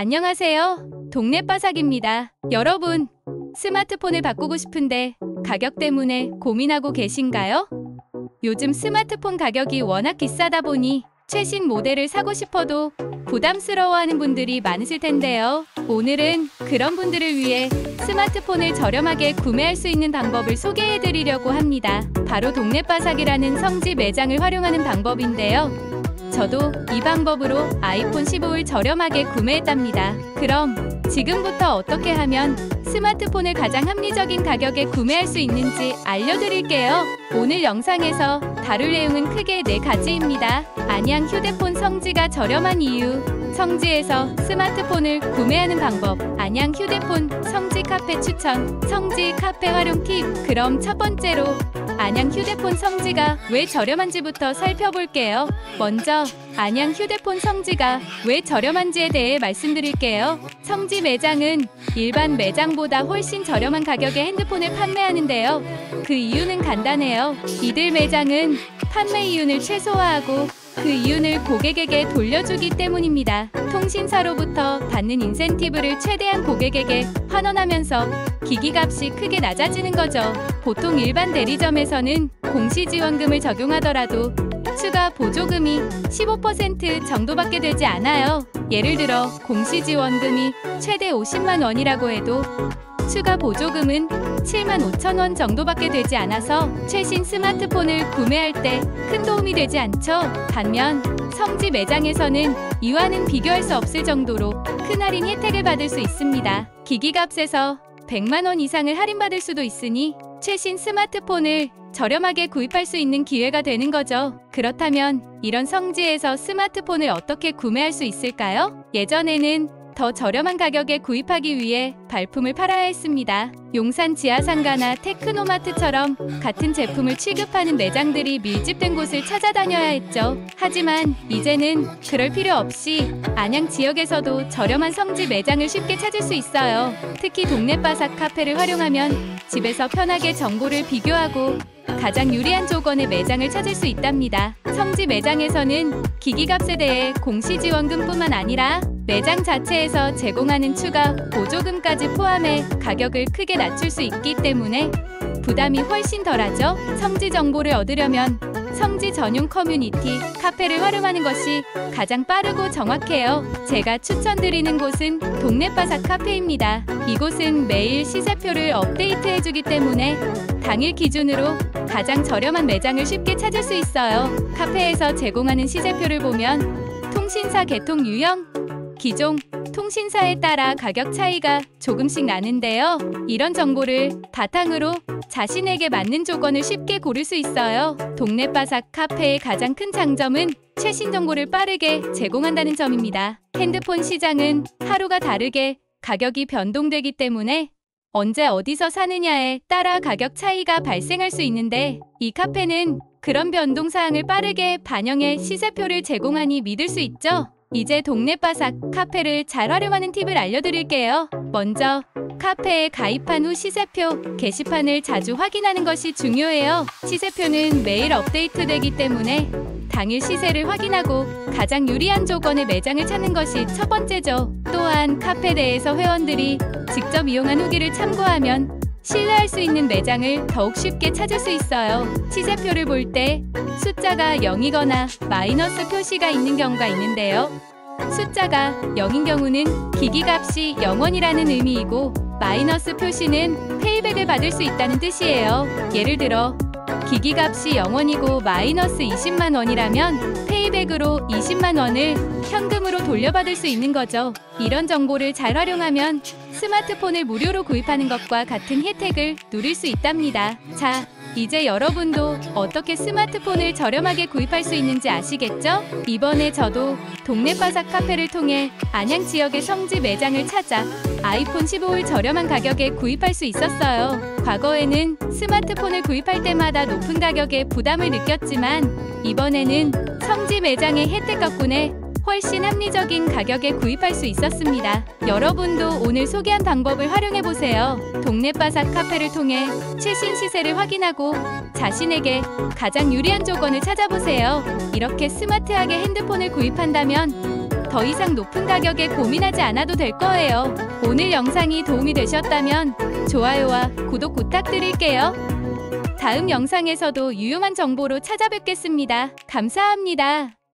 안녕하세요. 동네바삭입니다. 여러분, 스마트폰을 바꾸고 싶은데 가격 때문에 고민하고 계신가요? 요즘 스마트폰 가격이 워낙 비싸다 보니 최신 모델을 사고 싶어도 부담스러워하는 분들이 많으실 텐데요. 오늘은 그런 분들을 위해 스마트폰을 저렴하게 구매할 수 있는 방법을 소개해드리려고 합니다. 바로 동네바삭이라는 성지 매장을 활용하는 방법인데요. 저도 이 방법으로 아이폰 15를 저렴하게 구매했답니다. 그럼 지금부터 어떻게 하면 스마트폰을 가장 합리적인 가격에 구매할 수 있는지 알려드릴게요. 오늘 영상에서 다룰 내용은 크게 4가지입니다. 안양 휴대폰 성지가 저렴한 이유, 성지에서 스마트폰을 구매하는 방법, 안양 휴대폰 성지 카페 추천, 성지 카페 활용 팁. 그럼 첫 번째로 안양 휴대폰 성지가 왜 저렴한지부터 살펴볼게요. 먼저 안양 휴대폰 성지가 왜 저렴한지에 대해 말씀드릴게요. 성지 매장은 일반 매장보다 훨씬 저렴한 가격에 핸드폰을 판매하는데요. 그 이유는 간단해요. 이들 매장은 판매 이윤을 최소화하고 그 이윤을 고객에게 돌려주기 때문입니다. 통신사로부터 받는 인센티브를 최대한 고객에게 환원하면서 기기값이 크게 낮아지는 거죠. 보통 일반 대리점에서는 공시지원금을 적용하더라도 추가 보조금이 15% 정도밖에 되지 않아요. 예를 들어 공시지원금이 최대 50만 원이라고 해도 추가 보조금은 75,000원 정도밖에 되지 않아서 최신 스마트폰을 구매할 때 큰 도움이 되지 않죠. 반면 성지 매장에서는 이와는 비교할 수 없을 정도로 큰 할인 혜택을 받을 수 있습니다. 기기값에서 100만 원 이상을 할인받을 수도 있으니 최신 스마트폰을 저렴하게 구입할 수 있는 기회가 되는 거죠. 그렇다면 이런 성지에서 스마트폰을 어떻게 구매할 수 있을까요? 예전에는 더 저렴한 가격에 구입하기 위해 발품을 팔아야 했습니다. 용산 지하상가나 테크노마트처럼 같은 제품을 취급하는 매장들이 밀집된 곳을 찾아다녀야 했죠. 하지만 이제는 그럴 필요 없이 안양 지역에서도 저렴한 성지 매장을 쉽게 찾을 수 있어요. 특히 동네바삭 카페를 활용하면 집에서 편하게 정보를 비교하고 가장 유리한 조건의 매장을 찾을 수 있답니다. 성지 매장에서는 기기값에 대해 공시지원금뿐만 아니라 매장 자체에서 제공하는 추가 보조금까지 포함해 가격을 크게 낮출 수 있기 때문에 부담이 훨씬 덜하죠. 성지 정보를 얻으려면 성지 전용 커뮤니티 카페를 활용하는 것이 가장 빠르고 정확해요. 제가 추천드리는 곳은 동네바삭 카페입니다. 이곳은 매일 시세표를 업데이트해주기 때문에 당일 기준으로 가장 저렴한 매장을 쉽게 찾을 수 있어요. 카페에서 제공하는 시세표를 보면 통신사 개통 유형, 기종, 통신사에 따라 가격 차이가 조금씩 나는데요. 이런 정보를 바탕으로 자신에게 맞는 조건을 쉽게 고를 수 있어요. 동네바삭 카페의 가장 큰 장점은 최신 정보를 빠르게 제공한다는 점입니다. 핸드폰 시장은 하루가 다르게 가격이 변동되기 때문에 언제 어디서 사느냐에 따라 가격 차이가 발생할 수 있는데 이 카페는 그런 변동사항을 빠르게 반영해 시세표를 제공하니 믿을 수 있죠. 이제 동네바삭 카페를 잘 활용하는 팁을 알려드릴게요. 먼저 카페에 가입한 후 시세표 게시판을 자주 확인하는 것이 중요해요. 시세표는 매일 업데이트되기 때문에 당일 시세를 확인하고 가장 유리한 조건의 매장을 찾는 것이 첫 번째죠. 또한 카페 내에서 회원들이 직접 이용한 후기를 참고하면 신뢰할 수 있는 매장을 더욱 쉽게 찾을 수 있어요. 시세표를 볼 때 숫자가 0이거나 마이너스 표시가 있는 경우가 있는데요. 숫자가 0인 경우는 기기값이 0원이라는 의미이고 마이너스 표시는 페이백을 받을 수 있다는 뜻이에요. 예를 들어 기기값이 0원이고 마이너스 20만 원이라면 페이백으로 20만 원을 현금으로 돌려받을 수 있는 거죠. 이런 정보를 잘 활용하면 스마트폰을 무료로 구입하는 것과 같은 혜택을 누릴 수 있답니다. 자, 이제 여러분도 어떻게 스마트폰을 저렴하게 구입할 수 있는지 아시겠죠? 이번에 저도 동네바삭 카페를 통해 안양 지역의 성지 매장을 찾아 아이폰 15를 저렴한 가격에 구입할 수 있었어요. 과거에는 스마트폰을 구입할 때마다 높은 가격에 부담을 느꼈지만 이번에는 성지 매장의 혜택 덕분에 훨씬 합리적인 가격에 구입할 수 있었습니다. 여러분도 오늘 소개한 방법을 활용해보세요. 동네바삭 카페를 통해 최신 시세를 확인하고 자신에게 가장 유리한 조건을 찾아보세요. 이렇게 스마트하게 핸드폰을 구입한다면 더 더 이상 높은 가격에 고민하지 않아도 될 거예요. 오늘 영상이 도움이 되셨다면 좋아요와 구독 부탁드릴게요. 다음 영상에서도 유용한 정보로 찾아뵙겠습니다. 감사합니다.